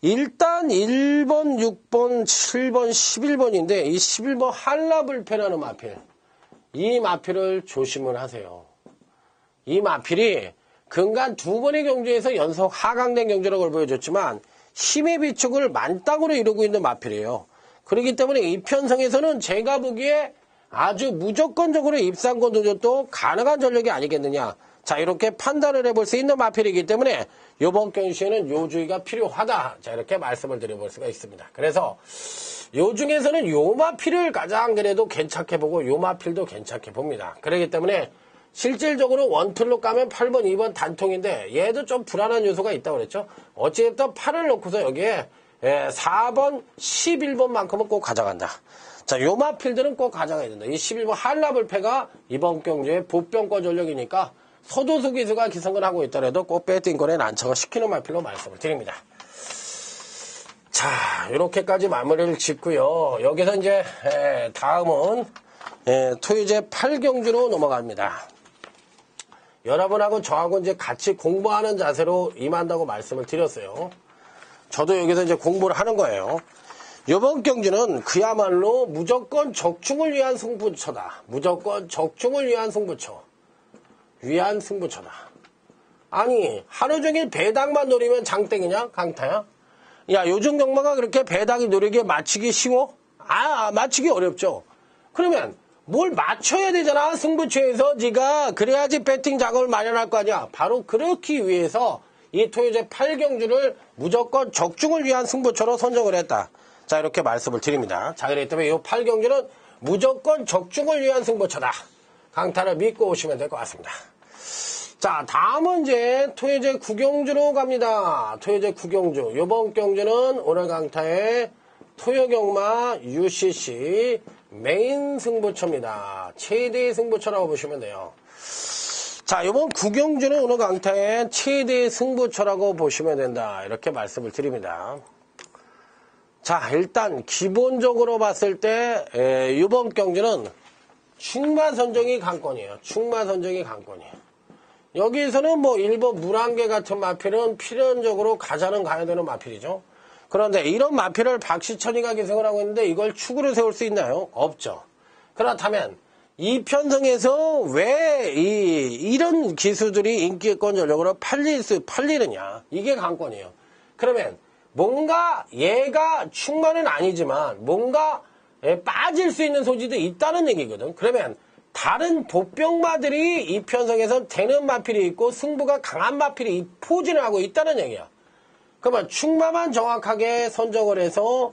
일단 1번, 6번, 7번, 11번인데 이 11번 한라불패라는 마필. 이 마필을 조심을 하세요. 이 마필이 근간 두 번의 경주에서 연속 하강된 경주력을 보여줬지만 힘의 비축을 만땅으로 이루고 있는 마필이에요. 그렇기 때문에 이 편성에서는 제가 보기에 아주 무조건적으로 입상권 도전도 가능한 전력이 아니겠느냐. 자, 이렇게 판단을 해볼 수 있는 마필이기 때문에 이번 경시에는 요주의가 필요하다. 자, 이렇게 말씀을 드려볼 수가 있습니다. 그래서 요 중에서는 요 마필을 가장 그래도 괜찮게 보고 요 마필도 괜찮게 봅니다. 그렇기 때문에 실질적으로 원툴로 까면 8번, 2번 단통인데 얘도 좀 불안한 요소가 있다고 그랬죠. 어찌됐든 8을 놓고서 여기에 4번, 11번만큼은 꼭 가져간다. 자, 요 마필들은 꼭 가져가야 된다. 이 11번 한라불패가 이번 경주의 보병권 전력이니까 서도수 기수가 기성을 하고 있더라도 꼭 배팅권에 난척을 시키는 마필로 말씀을 드립니다. 자, 이렇게까지 마무리를 짓고요. 여기서 이제 다음은 토요제 8경주로 넘어갑니다. 여러분하고 저하고 이제 같이 공부하는 자세로 임한다고 말씀을 드렸어요. 저도 여기서 이제 공부를 하는 거예요. 이번 경주는 그야말로 무조건 적중을 위한 승부처다. 무조건 적중을 위한 승부처. 승부처다. 아니, 하루 종일 배당만 노리면 장땡이냐? 강타야? 야, 요즘 경마가 그렇게 배당이 노리기에 맞추기 쉬워? 맞추기 어렵죠. 그러면 뭘 맞춰야 되잖아. 승부처에서 네가 그래야지 배팅 작업을 마련할 거 아니야. 바로 그렇기 위해서 이 토요제 8경주를 무조건 적중을 위한 승부처로 선정을 했다. 자, 이렇게 말씀을 드립니다. 자, 그렇기 때문에 이 8경주는 무조건 적중을 위한 승부처다. 강타를 믿고 오시면 될 것 같습니다. 자, 다음은 이제 토요제 9경주로 갑니다. 토요제 9경주. 요번 경주는 오늘 강타의 토요경마 UCC 메인 승부처입니다. 최대의 승부처라고 보시면 돼요. 자, 이번 구경주는 오늘 강타의 최대 승부처라고 보시면 된다. 이렇게 말씀을 드립니다. 자, 일단 기본적으로 봤을 때 이번 경주는 충마 선정이 관건이에요. 충마 선정이 관건이에요. 여기에서는 뭐 1번 물안개 같은 마필은 필연적으로 가자는 가야 되는 마필이죠. 그런데 이런 마필을 박시천이가 기승을 하고 있는데 이걸 축으로 세울 수 있나요? 없죠. 그렇다면 이 편성에서 왜 이런 기수들이 인기권 전력으로 팔리느냐? 이게 관건이에요. 그러면 뭔가 얘가 충만은 아니지만 뭔가 빠질 수 있는 소지도 있다는 얘기거든. 그러면 다른 복병마들이 이 편성에서 되는 마필이 있고 승부가 강한 마필이 이 포진을 하고 있다는 얘기야. 그러면 충마만 정확하게 선정을 해서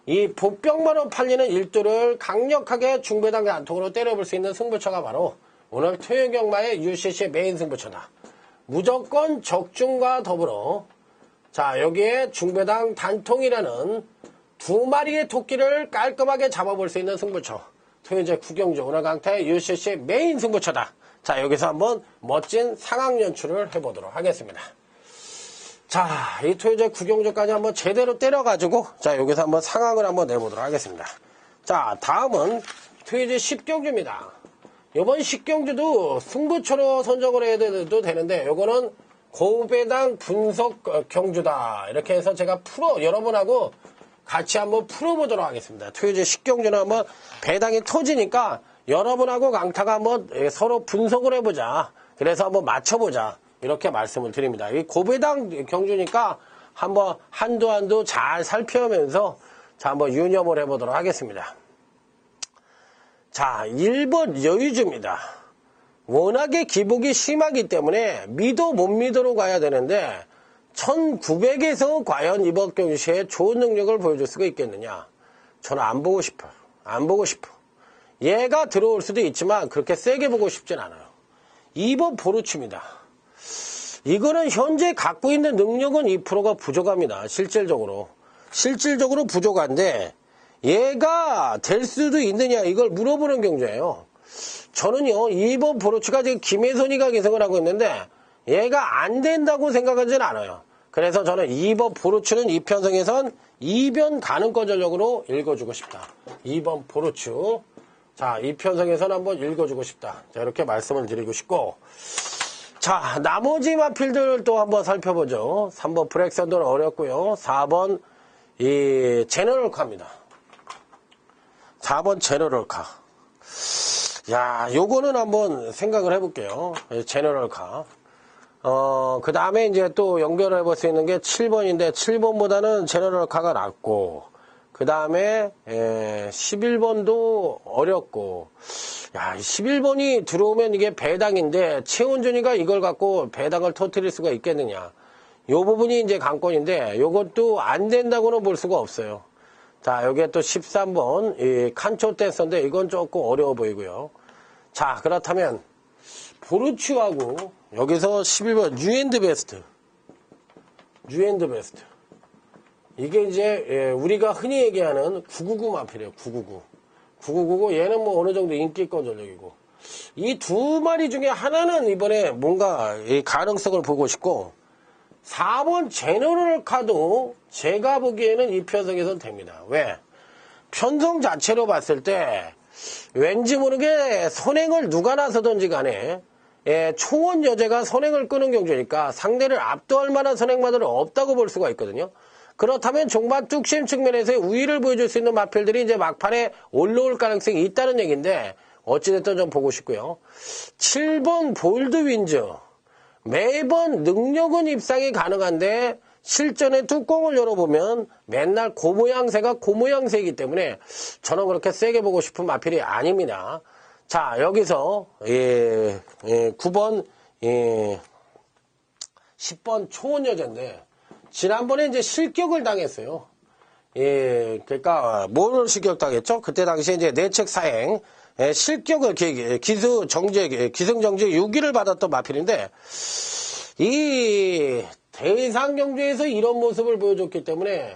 이 복병마로 팔리는 일두를 강력하게 중배당 단통으로 때려볼 수 있는 승부처가 바로 오늘 토요경마의 UCC의 메인 승부처다. 무조건 적중과 더불어 자 여기에 중배당 단통이라는 두 마리의 토끼를 깔끔하게 잡아볼 수 있는 승부처. 토요제 구경주 오늘 강타의 UCC의 메인 승부처다. 자 여기서 한번 멋진 상황 연출을 해보도록 하겠습니다. 자, 이 토요제 구경주까지 한번 제대로 때려가지고, 자, 여기서 한번 상황을 한번 내보도록 하겠습니다. 자, 다음은 토요제 10경주입니다. 이번 10경주도 승부처로 선정을 해야 돼도 되는데, 요거는 고배당 분석 경주다. 이렇게 해서 제가 여러분하고 같이 한번 풀어보도록 하겠습니다. 토요제 10경주는 한번 배당이 터지니까 여러분하고 강타가 한번 서로 분석을 해보자. 그래서 한번 맞춰보자. 이렇게 말씀을 드립니다. 이 고배당 경주니까 한번 한두 잘 살펴보면서 자 한번 유념을 해보도록 하겠습니다. 자 1번 여유주입니다. 워낙에 기복이 심하기 때문에 믿어 못 믿어로 가야 되는데 1900에서 과연 이번 경주시에 좋은 능력을 보여줄 수가 있겠느냐. 저는 안 보고 싶어요. 안 보고 싶어. 얘가 들어올 수도 있지만 그렇게 세게 보고 싶진 않아요. 2번 보루치입니다. 이거는 현재 갖고 있는 능력은 2%가 부족합니다. 실질적으로 부족한데 얘가 될 수도 있느냐 이걸 물어보는 경주예요. 저는요 2번 보루치가 지금 김혜선이가 계승을 하고 있는데 얘가 안 된다고 생각하지는 않아요. 그래서 저는 2번 보루치는 이 편성에선 2변 가능권 전력으로 읽어주고 싶다. 2번 보루추. 자, 이 편성에선 한번 읽어주고 싶다. 자, 이렇게 말씀을 드리고 싶고. 자, 나머지 마필들 또 한번 살펴보죠. 3번 브렉선도는 어렵고요. 4번 이 제너럴카입니다. 4번 제너럴카. 야, 요거는 한번 생각을 해볼게요. 제너럴카. 그 다음에 이제 또 연결을 해볼 수 있는 게 7번인데 7번보다는 제너럴카가 낫고 그 다음에 11번도 어렵고 야 11번이 들어오면 이게 배당인데 최원준이가 이걸 갖고 배당을 터뜨릴 수가 있겠느냐 요 부분이 이제 관건인데 요것도 안 된다고는 볼 수가 없어요. 자 여기에 또 13번 이 칸초 댄서인데 이건 조금 어려워 보이고요. 자 그렇다면 보르츠하고 여기서 11번 뉴앤드베스트 이게 이제 우리가 흔히 얘기하는 999 마필이에요. 999 얘는 뭐 어느 정도 인기권 전력이고 이 두 마리 중에 하나는 이번에 뭔가 이 가능성을 보고 싶고 4번 제너럴 카도 제가 보기에는 이 편성에선 됩니다. 왜? 편성 자체로 봤을 때 왠지 모르게 선행을 누가 나서든지 간에 초원 여제가 선행을 끄는 경주니까 상대를 압도할 만한 선행마들은 없다고 볼 수가 있거든요. 그렇다면 종반 뚝심 측면에서의 우위를 보여줄 수 있는 마필들이 이제 막판에 올라올 가능성이 있다는 얘기인데 어찌됐든 좀 보고 싶고요. 7번 볼드 윈즈 매번 능력은 입상이 가능한데 실전에 뚜껑을 열어보면 맨날 고모양새가 고모양새이기 때문에 저는 그렇게 세게 보고 싶은 마필이 아닙니다. 자 여기서 9번 10번 초원 여자인데 지난번에 이제 실격을 당했어요. 그러니까 뭘 실격당했죠? 그때 당시에 이제 내책 사행 실격을 기승정지 6위를 받았던 마필인데 이 대상 경주에서 이런 모습을 보여줬기 때문에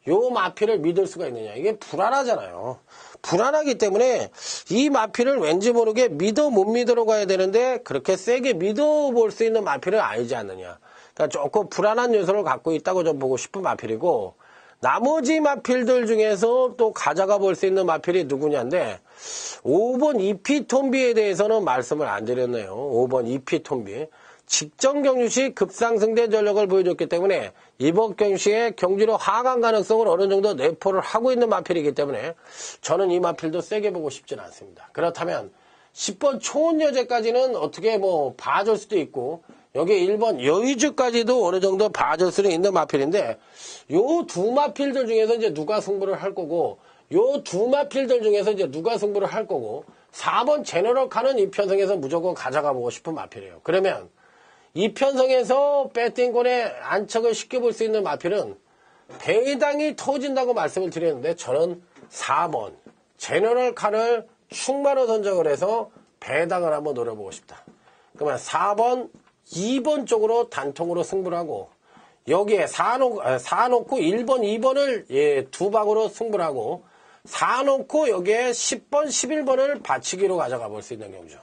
요 마필을 믿을 수가 있느냐 이게 불안하잖아요. 불안하기 때문에 이 마필을 왠지 모르게 믿어 못 믿으러 가야 되는데 그렇게 세게 믿어볼 수 있는 마필은 아니지 않느냐. 그러니까 조금 불안한 요소를 갖고 있다고 좀 보고 싶은 마필이고, 나머지 마필들 중에서 또 가져가 볼 수 있는 마필이 누구냐인데 5번 이피톤비에 대해서는 말씀을 안 드렸네요. 5번 이피톤비. 직전 경주 시 급상승된 전력을 보여줬기 때문에 이번 경주 시에 경주로 하강 가능성을 어느 정도 내포를 하고 있는 마필이기 때문에 저는 이 마필도 세게 보고 싶지는 않습니다. 그렇다면 10번 초원여제까지는 어떻게 뭐 봐줄 수도 있고, 여기 1번 여의주까지도 어느 정도 봐줄 수는 있는 마필인데, 요 두 마필들 중에서 이제 누가 승부를 할 거고, 요 두 마필들 중에서 이제 누가 승부를 할 거고, 4번 제너럴 칸은 이 편성에서 무조건 가져가 보고 싶은 마필이에요. 그러면 이 편성에서 배팅권에 안착을 시켜볼 수 있는 마필은 배당이 터진다고 말씀을 드렸는데, 저는 4번 제너럴 칸을 충만호 선정을 해서 배당을 한번 노려보고 싶다. 그러면 4번, 2번 쪽으로 단통으로 승부를 하고, 여기에 4 놓고 1번, 2번을 두 방으로 승부를 하고, 4 놓고 여기에 10번, 11번을 받치기로 가져가 볼 수 있는 경주.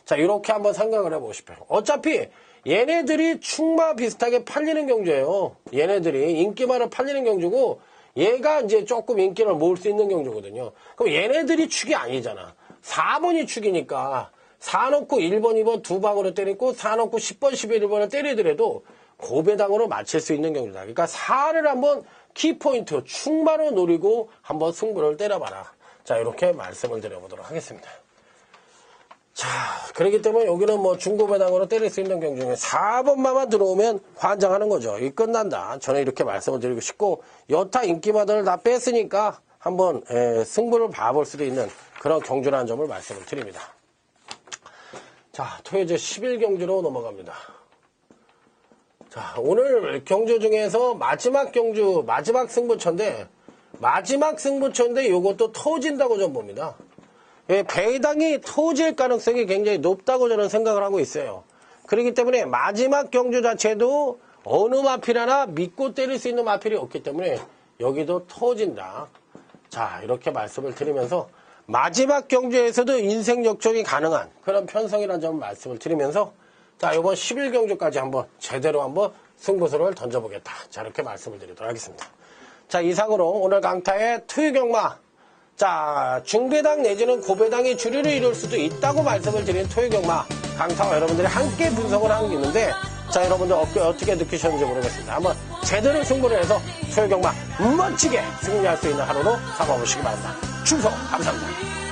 자, 이렇게 한번 생각을 해보고 싶어요. 어차피 얘네들이 충마 비슷하게 팔리는 경주예요. 얘네들이 인기만을 팔리는 경주고, 얘가 이제 조금 인기를 모을 수 있는 경주거든요. 그럼 얘네들이 축이 아니잖아. 4번이 축이니까 4 놓고 1번, 2번 두 방으로 때리고, 4 놓고 10번, 11번을 때리더라도 고배당으로 맞힐 수 있는 경주다. 그러니까 4를 한번 키포인트 충마로 노리고 한번 승부를 때려봐라. 자, 이렇게 말씀을 드려보도록 하겠습니다. 자, 그렇기 때문에 여기는 뭐 중고배당으로 때릴 수 있는 경주 중에 4번만 들어오면 환장하는 거죠. 이 끝난다. 저는 이렇게 말씀을 드리고 싶고, 여타 인기마들을 다 뺐으니까 한번 승부를 봐볼 수도 있는 그런 경주라는 점을 말씀을 드립니다. 자, 토요제 10일 경주로 넘어갑니다. 자, 오늘 경주 중에서 마지막 경주, 마지막 승부처인데 요것도 터진다고 좀 봅니다. 배당이 터질 가능성이 굉장히 높다고 저는 생각을 하고 있어요. 그렇기 때문에 마지막 경주 자체도 어느 마필 하나 믿고 때릴 수 있는 마필이 없기 때문에 여기도 터진다. 자, 이렇게 말씀을 드리면서 마지막 경주에서도 인생 역전이 가능한 그런 편성이라는 점을 말씀을 드리면서, 자, 이번 10일 경주까지 한번 제대로 한번 승부수를 던져보겠다. 자, 이렇게 말씀을 드리도록 하겠습니다. 자, 이상으로 오늘 강타의 토요경마, 자, 중배당 내지는 고배당이 주류를 이룰 수도 있다고 말씀을 드린 토요경마 강타와 여러분들이 함께 분석을 하고 있는데, 자, 여러분들 어떻게 느끼셨는지 모르겠습니다. 한번 제대로 승부를 해서 토요경마 멋지게 승리할 수 있는 하루로 삼아보시기 바랍니다. 충성 감사합니다.